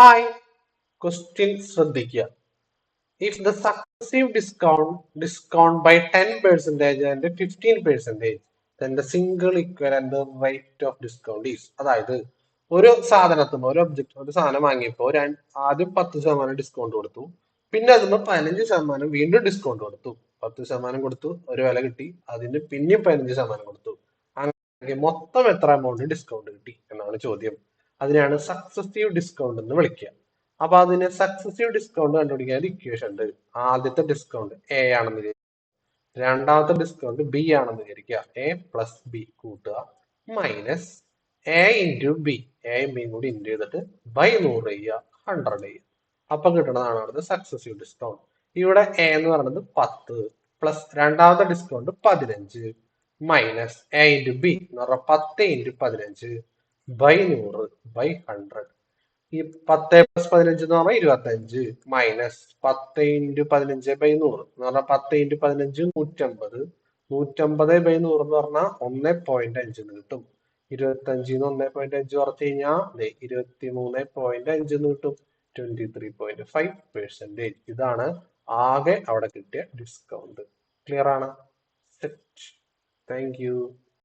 Hi, question ശ്രദ്ധിക്കുക. If the successive discount by 10% and 15%, then the single equivalent rate of discount is. അതായത് ഒരു സാധനത്തിന് ഒരു സാധനം വാങ്ങിയപ്പോൾ ആദ്യം 10% ഡിസ്കൗണ്ട് കൊടുത്തു, പിന്നെ അതിന് 15% വീണ്ടും ഡിസ്കൗണ്ട് കൊടുത്തു. 10% കൊടുത്തു, ഒരു വില കിട്ടി, അതിന് പിന്നെയും 15% കൊടുത്തു. അങ്ങനെ മൊത്തം എത്ര എമൗണ്ട് ഡിസ്കൗണ്ട് കിട്ടി എന്നാണ് ചോദ്യം. അതിനെയാണ് സക്സസീവ് ഡിസ്കൗണ്ട് എന്ന് വിളിക്കുക. അപ്പൊ അതിന് സക്സസീവ് ഡിസ്കൗണ്ട് കണ്ടുപിടിക്കാൻ ഒരു ഇക്വേഷൻ ഉണ്ട്. ആദ്യത്തെ ഡിസ്കൗണ്ട് എ ആണെന്ന് വിചാരിക്കുക, രണ്ടാമത്തെ ഡിസ്കൗണ്ട് ബി ആണെന്ന് വിചാരിക്കുക. എ പ്ലസ് ബി കൂട്ടുക മൈനസ് എ ഇൻറ്റു ബി, എയും ബിയും കൂടി ഇൻറ്റു ചെയ്തിട്ട് ബൈ 100 ചെയ്യുക, 100 ചെയ്യുക. അപ്പൊ കിട്ടുന്നതാണ് അവിടുത്തെ സക്സസീവ് ഡിസ്കൗണ്ട്. ഇവിടെ എ എന്ന് പറയുന്നത് 10 പ്ലസ് രണ്ടാമത്തെ discount 15 minus A into B എന്ന് പറഞ്ഞാൽ 10 ഇൻറ്റു 15 ബൈ 100 ബൈ 100. ഈ 10 പ്ലസ് 15 എന്ന് പറഞ്ഞാൽ 25 മൈനസ് 10 ഇൻറ്റു 15 ബൈ 100 എന്ന് പറഞ്ഞാൽ 10 ഇൻറ്റു 15 150. 150 ബൈ 100 എന്ന് പറഞ്ഞാൽ 1.5 എന്ന് കിട്ടും. 25 1.5 കുറച്ച് കഴിഞ്ഞാൽ 23.5 എന്ന് കിട്ടും. 23.5%. ഇതാണ് ആകെ അവിടെ കിട്ടിയ ഡിസ്കൗണ്ട്. ക്ലിയർ ആണ്? സെറ്റ്. Thank you.